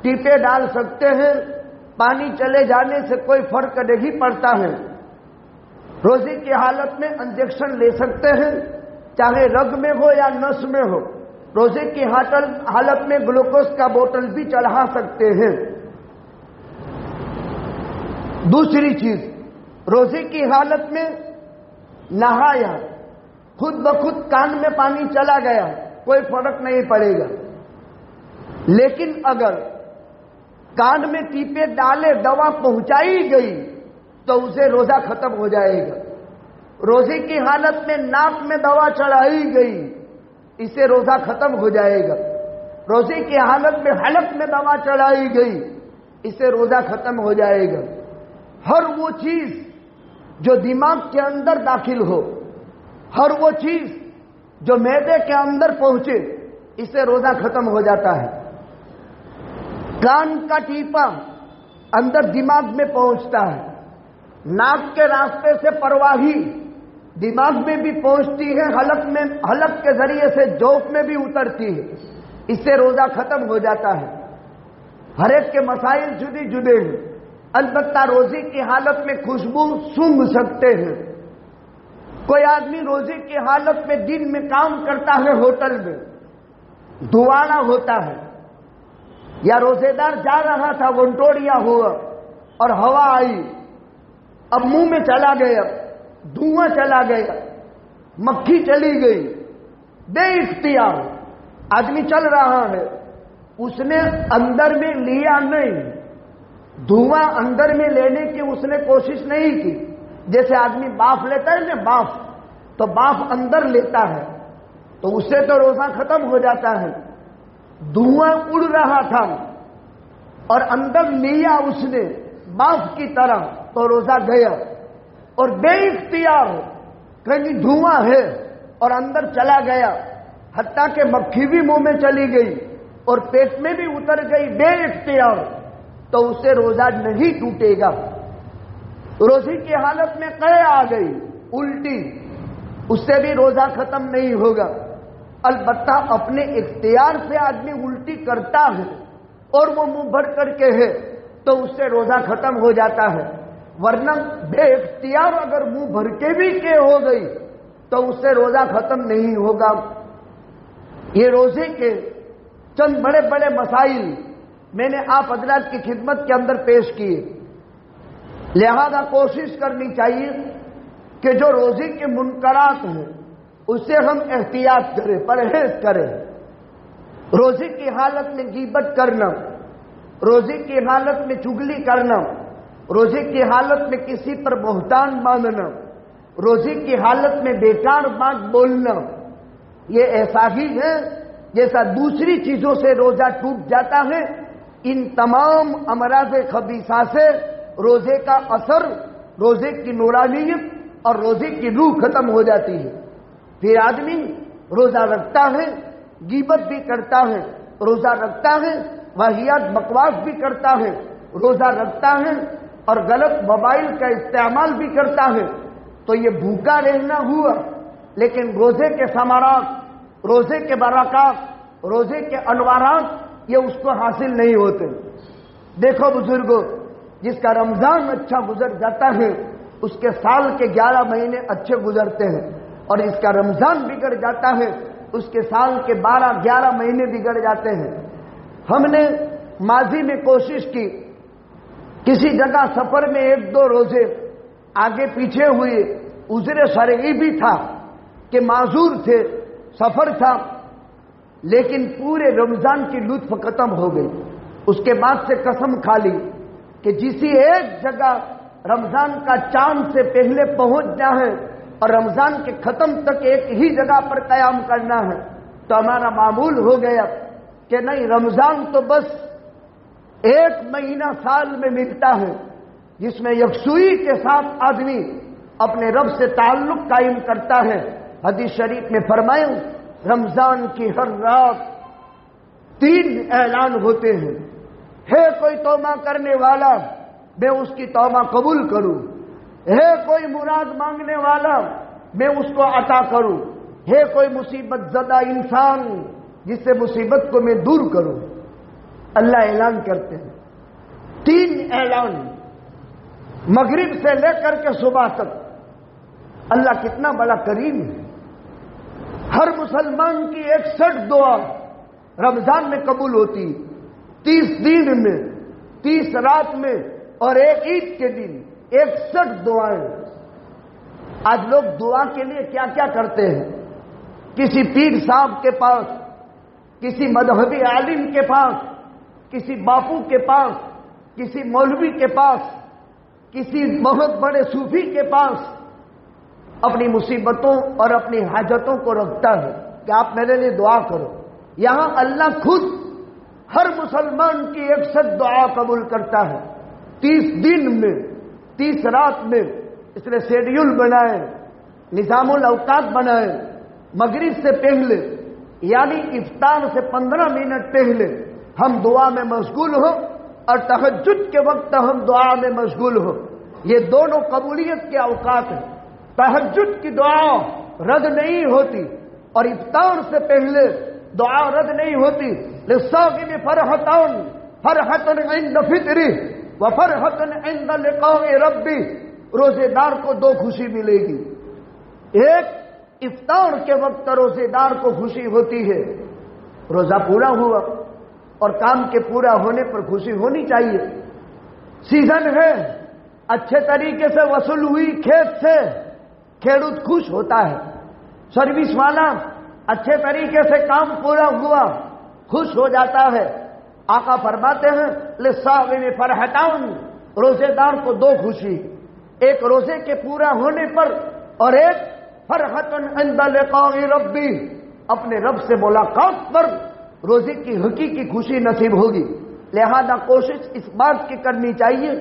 ٹیپے ڈال سکتے ہیں، پانی چلے جانے سے کوئی فرق نہیں پڑتا ہے۔ روزے کی حالت میں انجیکشن لے سکتے ہیں، چاہے رگ میں ہو یا نس میں ہو۔ روزے کی حالت میں گلوکوز کا بوتل بھی چڑھا سکتے ہیں۔ دوسری چیز، روزے کی حالت میں نہایا، خود بخود کان میں پانی چلا گیا، کوئی فرق نہیں پڑے گا، لیکن اگر کان میں ٹیپے ڈالے دوا پہنچائی گئی تو اسے روزہ ختم ہو جائے گا۔ روزے کی حالت میں ناک میں دوا چڑھائی گئی، اسے روزہ ختم ہو جائے گا۔ روزے کی حالت میں حلق میں دوا چڑھائی گئی، اسے روزہ ختم ہو جائے گا۔ ہر وہ چیز جو دماغ کے اندر داخل ہو، ہر وہ چیز جو معدے کے اندر پہنچے، اسے روزہ ختم ہو جاتا ہے۔ کان کا ٹیپا اندر دماغ میں پہنچتا ہے، ناک کے راستے سے پرواہی دماغ میں بھی پہنچتی ہے، حلق کے ذریعے سے جوف میں بھی اترتی ہے، اس سے روزہ ختم ہو جاتا ہے۔ ہر ایک کے مسائل جدے جدے ہیں، البتہ روزے کی حالت میں خوشبو سونگھ سکتے ہیں، کوئی آدمی روزے کی حالت میں دن میں کام کرتا ہے ہوٹل میں، دھوانا ہوتا ہے، یا روزے دار جا رہا تھا ونٹوڑیا ہوا اور ہوا آئی، اب منہ میں چلا گیا، دھواں چلا گیا، مکھی چلی گئی، بے اختیار آدمی چل رہا ہے، اس نے اندر میں لیا نہیں، دھواں اندر میں لینے کی اس نے کوشش نہیں کی۔ جیسے آدمی باف لیتا ہے نا، باف، تو باف اندر لیتا ہے تو اس سے تو روزہ ختم ہو جاتا ہے۔ دھواں اڑ رہا تھا اور اندر لیا اس نے باف کی طرح، تو روزہ گیا، اور بے اختیار کہیں دھواں ہے اور اندر چلا گیا، حتیٰ کہ مکھی بھی منہ میں چلی گئی اور پیٹ میں بھی اتر گئی بے اختیار، تو اسے روزہ نہیں ٹوٹے گا۔ روزے کی حالت میں قے آ گئی، الٹی، اس سے بھی روزہ ختم نہیں ہوگا۔ البتہ اپنے اختیار سے آدمی الٹی کرتا ہے اور وہ منہ بھر کر کے ہے تو اس سے روزہ ختم ہو جاتا ہے، ورنہ بے اختیار اگر منہ بھر کے بھی کہ ہو گئی تو اس سے روزہ ختم نہیں ہوگا۔ یہ روزے کے چند بڑے بڑے مسائل میں نے آپ حضرات کی خدمت کے اندر پیش کیے، لہذا کوشش کرنی چاہیے کہ جو روزے کے منکرات ہیں اس سے ہم احتیاط کریں، پرہیز کریں۔ روزے کی حالت میں غیبت کرنا، روزے کی حالت میں چگلی کرنا، روزے کی حالت میں کسی پر بہتان باندھنا، روزے کی حالت میں بیکار بات بولنا، یہ ایسا ہی ہے جیسا دوسری چیزوں سے روزہ ٹوٹ جاتا ہے۔ ان تمام امراض خبیثہ سے روزے کا اثر، روزے کی نورانیت اور روزے کی روح ختم ہو جاتی ہے۔ پھر آدمی روزہ رکھتا ہے، غیبت بھی کرتا ہے، روزہ رکھتا ہے، واہیات بکواس بھی کرتا ہے، روزہ رکھتا ہے اور غلط موبائل کا استعمال بھی کرتا ہے، تو یہ بھوکا رہنا ہوا، لیکن روزے کے ثمرات، روزے کے برکات، روزے کے انوارات یہ اس کو حاصل نہیں ہوتے۔ دیکھو بزرگوں، جس کا رمضان اچھا گزر جاتا ہے اس کے سال کے 11 مہینے اچھے گزرتے ہیں، اور اس کا رمضان بگڑ جاتا ہے اس کے سال کے 12-11 مہینے بگڑ جاتے ہیں۔ ہم نے ماضی میں کوشش کی، کسی جگہ سفر میں 1-2 روزے آگے پیچھے ہوئے، عذر شرعی بھی تھا کہ معذور تھے، سفر تھا، لیکن پورے رمضان کی لطف ختم ہو گئی۔ اس کے بعد سے قسم کھا لی کہ جسی ایک جگہ رمضان کا چاند سے پہلے پہنچنا ہے اور رمضان کے ختم تک ایک ہی جگہ پر قیام کرنا ہے، تو ہمارا معمول ہو گیا کہ نہیں، رمضان تو بس 1 مہینہ سال میں ملتا ہے جس میں یکسوئی کے ساتھ آدمی اپنے رب سے تعلق قائم کرتا ہے۔ حدیث شریف میں فرمایا، رمضان کی ہر رات 3 اعلان ہوتے ہیں، ہے کوئی توبہ کرنے والا میں اس کی توبہ قبول کروں، ہے کوئی مراد مانگنے والا میں اس کو عطا کروں، ہے کوئی مصیبت زدہ انسان جس سے مصیبت کو میں دور کروں۔ اللہ اعلان کرتے ہیں، 3 اعلان مغرب سے لے کر کے صبح تک۔ اللہ کتنا بڑا کریم ہے، ہر مسلمان کی 61 دعا رمضان میں قبول ہوتی، 30 دن میں، 30 رات میں اور ایک عید کے دن 61 دعائیں۔ آج لوگ دعا کے لیے کیا کیا کرتے ہیں، کسی پیر صاحب کے پاس، کسی مذہبی عالم کے پاس، کسی باپو کے پاس، کسی مولوی کے پاس، کسی بہت بڑے صوفی کے پاس اپنی مصیبتوں اور اپنی حاجتوں کو رکھتا ہے کہ آپ میرے لیے دعا کرو۔ یہاں اللہ خود ہر مسلمان کی 61 دعا قبول کرتا ہے، 30 دن میں، 30 رات میں۔ اس نے شیڈیول بنائے، نظام الاوقات بنائے، مغرب سے پہلے یعنی افطار سے 15 منٹ پہلے ہم دعا میں مشغول ہوں اور تہجد کے وقت ہم دعا میں مشغول ہوں۔ یہ دونوں قبولیت کے اوقات ہیں۔ تہجد کی دعا رد نہیں ہوتی اور افطار سے پہلے دعا رد نہیں ہوتی۔ للصائم فرحتان، فرحۃ عند فطرہ وفرحۃ عند لقاء ربہ۔ روزے دار کو 2 خوشی ملے گی، ایک افطار کے وقت روزے دار کو خوشی ہوتی ہے، روزہ پورا ہوا، اور کام کے پورا ہونے پر خوشی ہونی چاہیے۔ سیزن ہے، اچھے طریقے سے وصول ہوئی کھیت سے، کھیڑوت خوش ہوتا ہے۔ سروس والا اچھے طریقے سے کام پورا ہوا، خوش ہو جاتا ہے۔ آقا فرماتے ہیں للصائم فرحتان، روزے دار کو دو خوشی، ایک روزے کے پورا ہونے پر اور ایک فرحت عند لقاء ربی، اپنے رب سے ملاقات پر روزے کی حقیقی خوشی نصیب ہوگی۔ لہذا کوشش اس بات کی کرنی چاہیے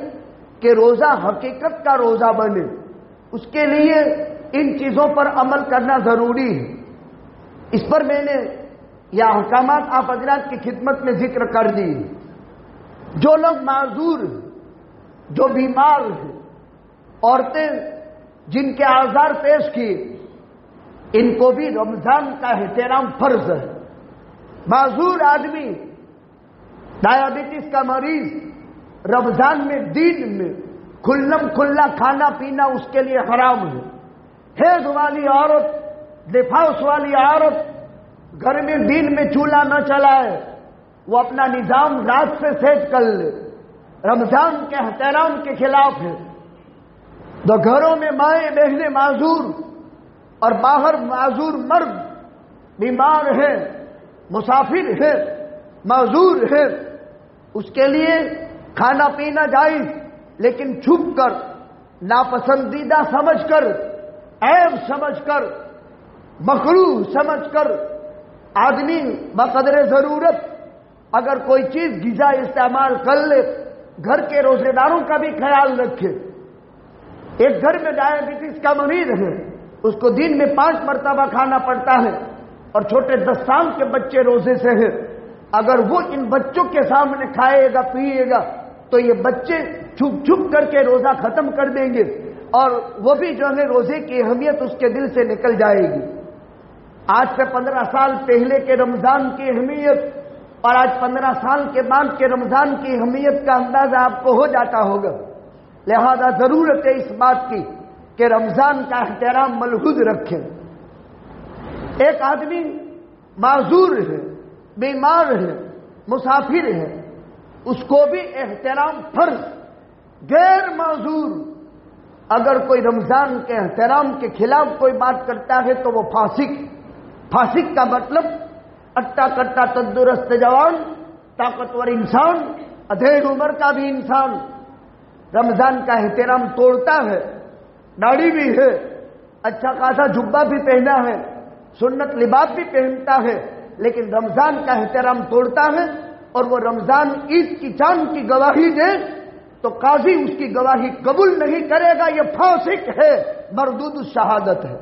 کہ روزہ حقیقت کا روزہ بنے، اس کے لیے ان چیزوں پر عمل کرنا ضروری ہے۔ اس پر میں نے یہ احکامات آپ حضرات کی خدمت میں ذکر کر دی۔ جو لوگ معذور ہیں، جو بیمار ہیں، عورتیں جن کے آزار پیش کیے، ان کو بھی رمضان کا احترام فرض ہے۔ معذور آدمی، ڈائبٹیز کا مریض، رمضان میں دین میں کھلم کھلا کھانا پینا اس کے لیے حرام ہے۔ حیض والی عورت، نفاس والی عورت گھر میں دین میں چولہا نہ چلائے، وہ اپنا نظام رات سے سیٹ کر لے، رمضان کے احترام کے خلاف ہے۔ تو گھروں میں مائیں بہنیں معذور اور باہر معذور مرد بیمار ہے، مسافر ہے، معذور ہے، اس کے لیے کھانا پینا جائز، لیکن چھپ کر، ناپسندیدہ سمجھ کر، عیب سمجھ کر، مکروہ سمجھ کر آدمی بقدر ضرورت اگر کوئی چیز غذا استعمال کر لے، گھر کے روزے داروں کا بھی خیال رکھے۔ ایک گھر میں ڈائبٹیز کا مریض ہے، اس کو دن میں 5 مرتبہ کھانا پڑتا ہے، اور چھوٹے 10 سال کے بچے روزے سے ہیں، اگر وہ ان بچوں کے سامنے کھائے گا پیے گا تو یہ بچے چھپ چھپ کر کے روزہ ختم کر دیں گے، اور وہ بھی جو ہے روزے کی اہمیت اس کے دل سے نکل جائے گی۔ آج سے 15 سال پہلے کے رمضان کی اہمیت اور آج 15 سال کے بعد کے رمضان کی اہمیت کا اندازہ آپ کو ہو جاتا ہوگا۔ لہذا ضرورت ہے اس بات کی کہ رمضان کا احترام ملحوظ رکھیں۔ ایک آدمی معذور ہے، بیمار ہے، مسافر ہے، اس کو بھی احترام فرض۔ غیر معذور اگر کوئی رمضان کے احترام کے خلاف کوئی بات کرتا ہے تو وہ فاسق۔ فاسق کا مطلب اٹا کٹا تندرست جوان، طاقتور انسان، ادھیڑ عمر کا بھی انسان رمضان کا احترام توڑتا ہے، داڑھی بھی ہے، اچھا خاصا جبہ بھی پہنا ہے، سنت لباس بھی پہنتا ہے، لیکن رمضان کا احترام توڑتا ہے، اور وہ رمضان عید کی چاند کی گواہی دے تو قاضی اس کی گواہی قبول نہیں کرے گا، یہ فاسق ہے، مردود الشہادت ہے،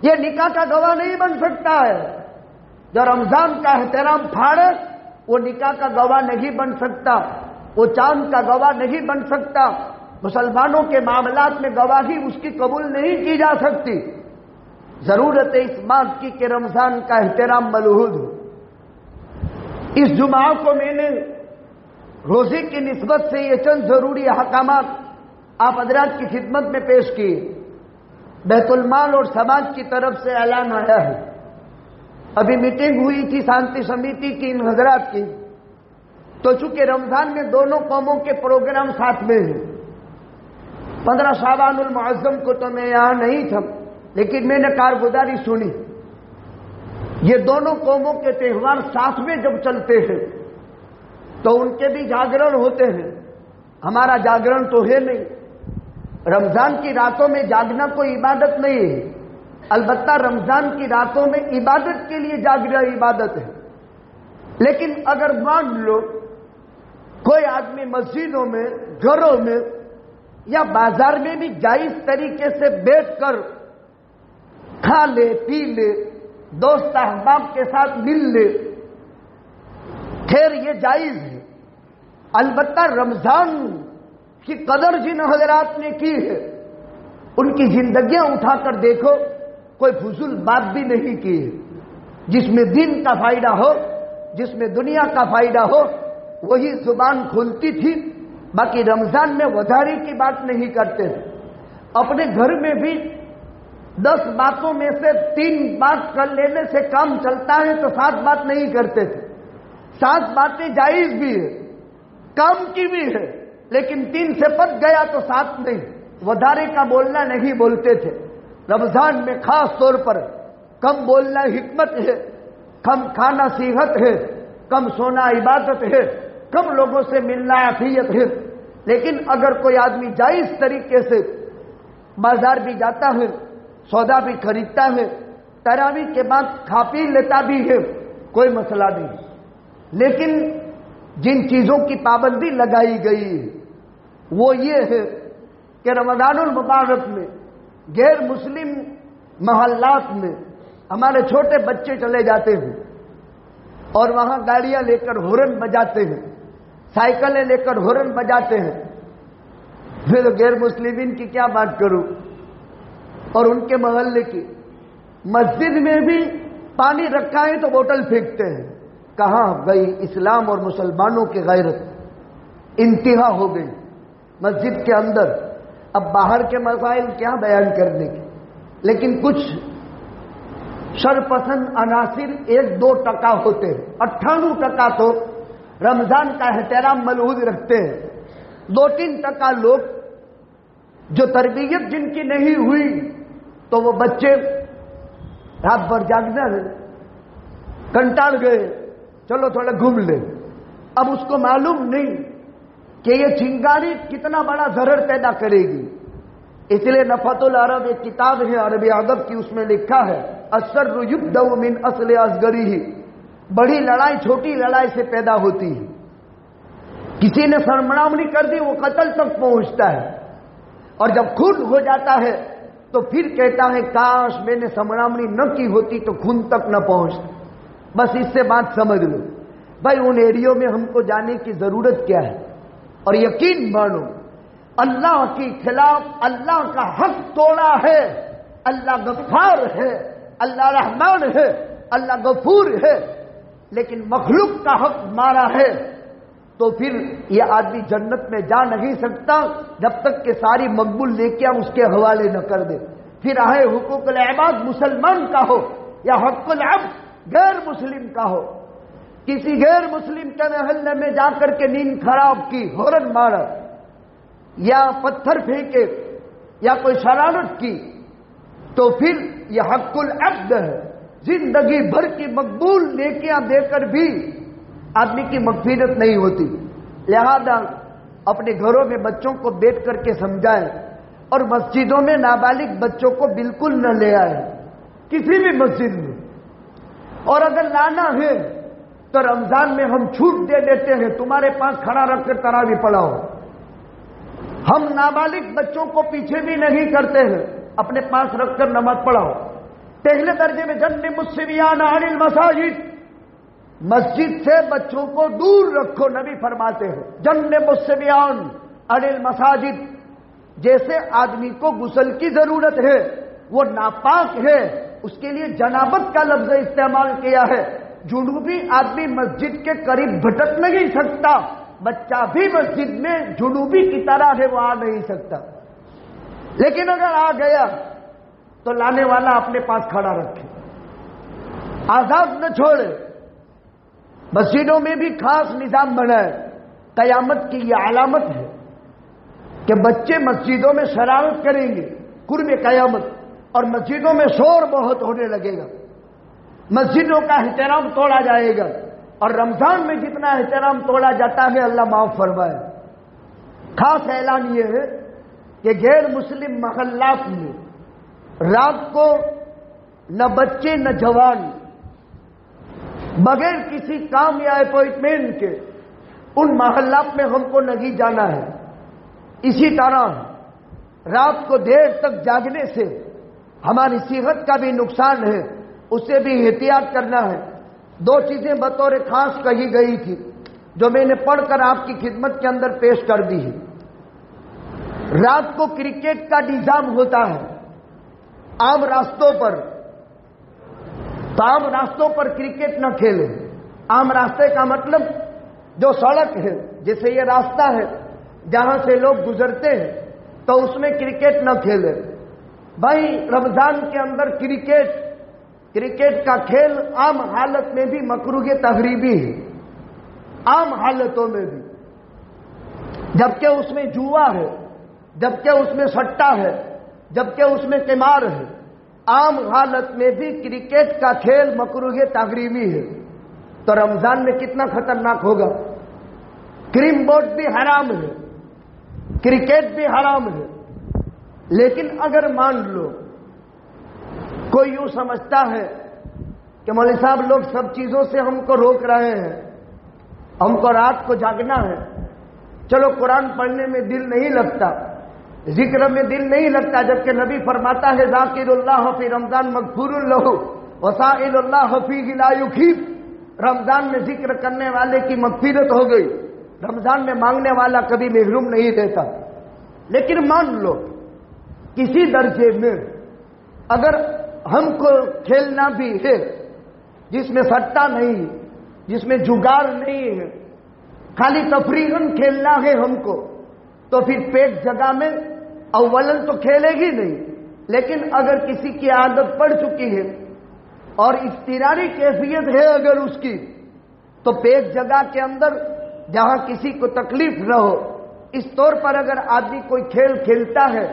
یہ نکاح کا گواہ نہیں بن سکتا ہے۔ جو رمضان کا احترام پھاڑے وہ نکاح کا گواہ نہیں بن سکتا، وہ چاند کا گواہ نہیں بن سکتا، مسلمانوں کے معاملات میں گواہی اس کی قبول نہیں کی جا سکتی۔ ضرورت ہے اس بات کی کہ رمضان کا احترام ملحوظ ہو۔ اس جمعہ کو میں نے روزے کی نسبت سے یہ چند ضروری احکامات آپ حضرات کی خدمت میں پیش کیے۔ بیت المال اور سماج کی طرف سے اعلان آیا ہے، ابھی میٹنگ ہوئی تھی شانتی سمیتی کی ان حضرات کی، تو چونکہ رمضان میں دونوں قوموں کے پروگرام ساتھ میں ہیں، 15 شعبان المعظم کو تو میں یہاں نہیں تھا، لیکن میں نے کارگزاری سنی۔ یہ دونوں قوموں کے تہوار ساتھ میں جب چلتے ہیں تو ان کے بھی جاگرن ہوتے ہیں، ہمارا جاگرن تو ہے نہیں۔ رمضان کی راتوں میں جاگنا کوئی عبادت نہیں ہے، البتہ رمضان کی راتوں میں عبادت کے لیے جاگنا عبادت ہے، لیکن اگر مان لو کوئی آدمی مسجدوں میں، گھروں میں یا بازار میں بھی جائز طریقے سے بیٹھ کر کھا لے پی لے، دوست احباب کے ساتھ مل لے، خیر یہ جائز ہے، البتہ رمضان کی قدر جن حضرات نے کی ہے ان کی زندگیاں اٹھا کر دیکھو، کوئی فضول بات بھی نہیں کی ہے، جس میں دین کا فائدہ ہو، جس میں دنیا کا فائدہ ہو وہی زبان کھلتی تھی، باقی رمضان میں وزاری کی بات نہیں کرتے۔ اپنے گھر میں بھی 10 باتوں میں سے 3 بات کر لینے سے کام چلتا ہے تو 7 بات نہیں کرتے تھے. 7 باتیں جائز بھی ہے, کام کی بھی ہے, لیکن 3 سے پک گیا تو 7 نہیں. وڈارے کا بولنا نہیں بولتے تھے. رمضان میں خاص طور پر کم بولنا حکمت ہے, کم کھانا صحت ہے, کم سونا عبادت ہے, کم لوگوں سے ملنا عافیت ہے. لیکن اگر کوئی آدمی جائز طریقے سے بازار بھی جاتا ہے, سودا بھی خریدتا ہے, تراویح کے بعد کھا پی لیتا بھی ہے, کوئی مسئلہ نہیں. لیکن جن چیزوں کی پابندی لگائی گئی ہے وہ یہ ہے کہ رمضان المبارک میں غیر مسلم محلات میں ہمارے چھوٹے بچے چلے جاتے ہیں اور وہاں گاڑیاں لے کر ہورن بجاتے ہیں, سائیکلیں لے کر ہورن بجاتے ہیں. پھر غیر مسلمین کی کیا بات کروں, اور ان کے محلے کی مسجد میں بھی پانی رکھا ہے تو بوتل پھینکتے ہیں. کہاں گئی اسلام اور مسلمانوں کی غیرت؟ انتہا ہو گئی مسجد کے اندر. اب باہر کے مسائل کیا بیان کرنے کے, لیکن کچھ شرپسند عناصر 1-2% ہوتے ہیں. 98% تو رمضان کا احترام ملحوظ رکھتے ہیں. 2-3% لوگ جو تربیت جن کی نہیں ہوئی تو وہ بچے رات بھر جاگنا ہے, کنٹاڑ گئے, چلو تھوڑا گھوم لے. اب اس کو معلوم نہیں کہ یہ چنگاری کتنا بڑا ضرر پیدا کرے گی. اس لیے نفحۃ العرب ایک کتاب ہے عربی ادب کی, اس میں لکھا ہے الشر یبدأ من اصل اصغرہ, بڑی لڑائی چھوٹی لڑائی سے پیدا ہوتی ہے. کسی نے سرمنامنی کر دی وہ قتل تک پہنچتا ہے, اور جب خون ہو جاتا ہے تو پھر کہتا ہے کاش میں نے سرمنامنی نہ کی ہوتی تو خون تک نہ پہنچتا. بس اس سے بات سمجھ لو بھائی, ان ایریوں میں ہم کو جانے کی ضرورت کیا ہے. اور یقین مانو اللہ کے خلاف اللہ کا حق توڑا ہے. اللہ غفار ہے, اللہ رحمان ہے, اللہ غفور ہے, لیکن مخلوق کا حق مارا ہے تو پھر یہ آدمی جنت میں جا نہیں سکتا جب تک کہ ساری مقبول نیکیاں اس کے حوالے نہ کر دے. پھر آئے حقوق العباد مسلمان کا ہو یا حق العبد غیر مسلم کا ہو. کسی غیر مسلم کے محلے میں جا کر کے نیند خراب کی, ہورن مارا یا پتھر پھینکے یا کوئی شرارت کی تو پھر یہ حق العبد ہے. زندگی بھر کی مقبول نیکیاں دے کر بھی آدمی کی مغفرت نہیں ہوتی. لہذا اپنے گھروں میں بچوں کو بیٹھ کر کے سمجھائیں, اور مسجدوں میں نابالغ بچوں کو بالکل نہ لے آئے کسی بھی مسجد میں. اور اگر لانا ہے تو رمضان میں ہم چھوٹ دے دیتے ہیں, تمہارے پاس کھڑا رکھ کر تراویح پڑھاؤ. ہم نابالغ بچوں کو پیچھے بھی نہیں کرتے ہیں, اپنے پاس رکھ کر نماز پڑھاؤ. پہلے درجے میں جنب الصبیان عن المساجد, مسجد سے بچوں کو دور رکھو. نبی فرماتے ہیں جنب الصبیان عن المساجد, جیسے آدمی کو غسل کی ضرورت ہے, وہ ناپاک ہے, اس کے لیے جنابت کا لفظ استعمال کیا ہے. جنوبی آدمی مسجد کے قریب بھٹک نہیں سکتا, بچہ بھی مسجد میں جنوبی کی طرح ہے, وہ آ نہیں سکتا. لیکن اگر آ گیا تو لانے والا اپنے پاس کھڑا رکھے, آزاد نہ چھوڑے. مسجدوں میں بھی خاص نظام بنائے. قیامت کی یہ علامت ہے کہ بچے مسجدوں میں شرارت کریں گے قرب قیامت, اور مسجدوں میں شور بہت ہونے لگے گا, مسجدوں کا احترام توڑا جائے گا. اور رمضان میں جتنا احترام توڑا جاتا ہے اللہ معاف فرمائے. خاص اعلان یہ ہے کہ غیر مسلم محلات میں رات کو نہ بچے نہ جوان بغیر کسی کام یا اپوائنٹمنٹ کے ان محلات میں ہم کو نہیں جانا ہے. اسی طرح رات کو دیر تک جاگنے سے ہماری صحت کا بھی نقصان ہے, اسے بھی احتیاط کرنا ہے. 2 چیزیں بطور خاص کہی گئی تھی جو میں نے پڑھ کر آپ کی خدمت کے اندر پیش کر دی ہے. رات کو کرکٹ کا نظام ہوتا ہے عام راستوں پر, تو عام راستوں پر کرکٹ نہ کھیلیں. عام راستے کا مطلب جو سڑک ہے, جیسے یہ راستہ ہے جہاں سے لوگ گزرتے ہیں, تو اس میں کرکٹ نہ کھیلیں. بھائی رمضان کے اندر کرکٹ کا کھیل عام حالت میں بھی مکروہ تحریمی ہے، عام حالتوں میں بھی، جبکہ اس میں جوا ہے، جبکہ اس میں سٹا ہے، جبکہ اس میں قمار ہے، عام حالت میں بھی کرکٹ کا کھیل مکروہ تحریمی ہے، تو رمضان میں کتنا خطرناک ہوگا۔ کریم بورڈ بھی حرام ہے، کرکٹ بھی حرام ہے، لیکن اگر مان لو کوئی یوں سمجھتا ہے کہ مولوی صاحب لوگ سب چیزوں سے ہم کو روک رہے ہیں، ہم کو رات کو جاگنا ہے، چلو قرآن پڑھنے میں دل نہیں لگتا، ذکر میں دل نہیں لگتا، جبکہ نبی فرماتا ہے ذاکر اللہ فی رمضان مغفور لہ وسائل اللہ فیہ لا یخیب، رمضان میں ذکر کرنے والے کی مغفرت ہو گئی، رمضان میں مانگنے والا کبھی محروم نہیں دیتا۔ لیکن مان لو کسی درجے میں اگر ہم کو کھیلنا بھی ہے جس میں سٹا نہیں ہے، جس میں جگار نہیں ہے، خالی تفریحاً کھیلنا ہے ہم کو، تو پھر پیٹ جگہ میں اولن تو کھیلے گی نہیں، لیکن اگر کسی کی عادت پڑ چکی ہے اور اضطراری کیفیت ہے اگر اس کی، تو پیٹ جگہ کے اندر جہاں کسی کو تکلیف نہ ہو، اس طور پر اگر آدمی کوئی کھیل کھیلتا ہے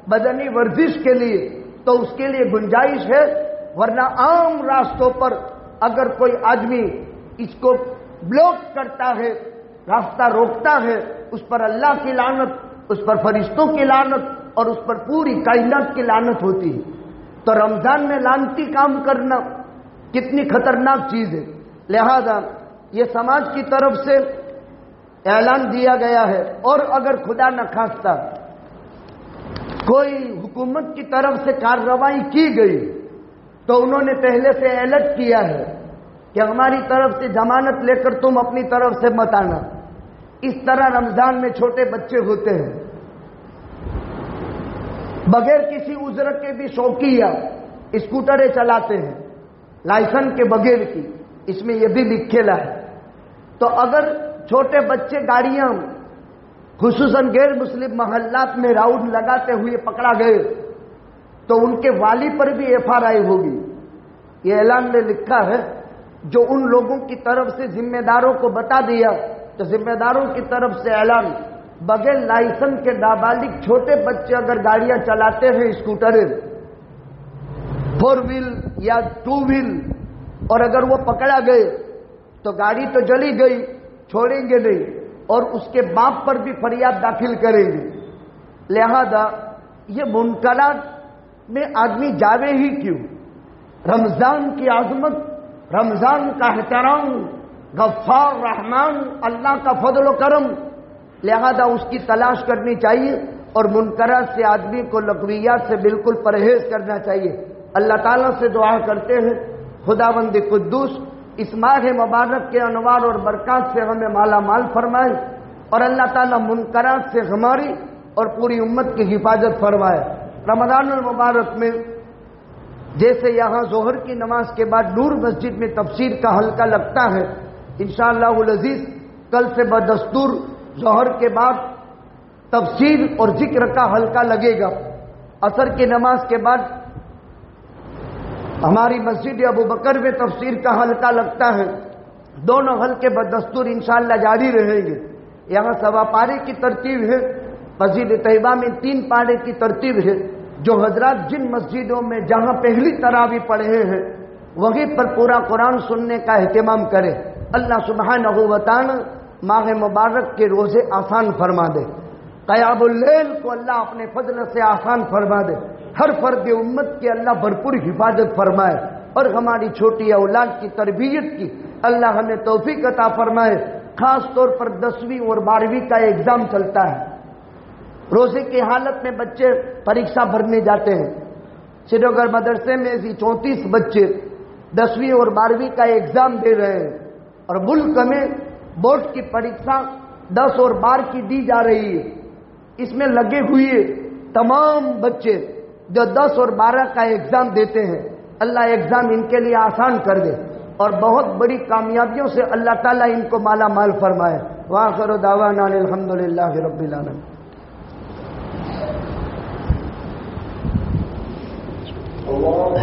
بدنی ورزش کے لیے تو اس کے لیے گنجائش ہے، ورنہ عام راستوں پر اگر کوئی آدمی اس کو بلاک کرتا ہے، راستہ روکتا ہے، اس پر اللہ کی لعنت، اس پر فرشتوں کی لعنت اور اس پر پوری کائنات کی لعنت ہوتی ہے۔ تو رمضان میں لعنتی کام کرنا کتنی خطرناک چیز ہے، لہذا یہ سماج کی طرف سے اعلان دیا گیا ہے، اور اگر خدا نخواستہ کوئی حکومت کی طرف سے کارروائی کی گئی تو انہوں نے پہلے سے الرٹ کیا ہے کہ ہماری طرف سے ضمانت لے کر تم اپنی طرف سے مت آنا۔ اس طرح رمضان میں چھوٹے بچے ہوتے ہیں بغیر کسی عذر کے بھی شوقیہ اسکوٹریں چلاتے ہیں لائسنس کے بغیر کی، اس میں یہ بھی لکھا ہے۔ تو اگر چھوٹے بچے گاڑیاں خصوصاً غیر مسلم محلات میں راؤنڈ لگاتے ہوئے پکڑا گئے تو ان کے والی پر بھی FRI ہوگی۔ یہ اعلان میں لکھا ہے، جو ان لوگوں کی طرف سے ذمہ داروں کو بتا دیا، تو ذمہ داروں کی طرف سے اعلان، بغیر لائسنس کے نابالغ چھوٹے بچے اگر گاڑیاں چلاتے ہیں اسکوٹر 4 ویل یا 2 ویل، اور اگر وہ پکڑا گئے تو گاڑی تو جلی گئی، چھوڑیں گے نہیں، اور اس کے باپ پر بھی فریاد داخل کریں گے۔ لہذا یہ منکرات میں آدمی جاوے ہی کیوں؟ رمضان کی عظمت، رمضان کا احترام، غفار رحمان اللہ کا فضل و کرم، لہذا اس کی تلاش کرنی چاہیے، اور منکرات سے آدمی کو لغویات سے بالکل پرہیز کرنا چاہیے۔ اللہ تعالیٰ سے دعا کرتے ہیں خداوند قدوس اس ماہ مبارک کے انوار اور برکات سے ہمیں مالا مال فرمائے، اور اللہ تعالیٰ منکرات سے ہماری اور پوری امت کی حفاظت فرمائے۔ رمضان المبارک میں جیسے یہاں ظہر کی نماز کے بعد نور مسجد میں تفسیر کا حلقہ لگتا ہے، انشاءاللہ العزیز کل سے بدستور ظہر کے بعد تفسیر اور ذکر کا حلقہ لگے گا۔ عصر کی نماز کے بعد ہماری مسجد ابو بکر میں تفسیر کا حلقہ لگتا ہے، دونوں حلقے بدستور انشاءاللہ جاری رہیں گے۔ یہاں 1.25 پارے کی ترتیب ہے، مسجد طیبہ میں 3 پارے کی ترتیب ہے۔ جو حضرات جن مسجدوں میں جہاں پہلی تراویح پڑھے ہیں وہیں پر پورا قرآن سننے کا اہتمام کرے، اللہ سبحانہ و تعالی ماہ مبارک کے روزے آسان فرما دے، قیام اللیل کو اللہ اپنے فضل سے آسان فرما دے، ہر فرد امت کی اللہ بھرپور حفاظت فرمائے، اور ہماری چھوٹی اولاد کی تربیت کی اللہ ہمیں توفیق عطا فرمائے۔ خاص طور پر 10ویں اور 12ویں کا ایگزام چلتا ہے، روزے کی حالت میں بچے پریکشا بھرنے جاتے ہیں۔ سری نگر مدرسے میں 34 بچے 10ویں اور 12ویں کا ایگزام دے رہے ہیں، اور ملک میں بورڈ کی پریکشا 10 اور 12 کی دی جا رہی ہے۔ اس میں لگے ہوئے تمام بچے جو 10 اور 12 کا ایگزام دیتے ہیں، اللہ ایگزام ان کے لیے آسان کر دے، اور بہت بڑی کامیابیوں سے اللہ تعالیٰ ان کو مالا مال فرمائے۔ وآخر دعوانا الحمدللہ رب العالمین۔ الله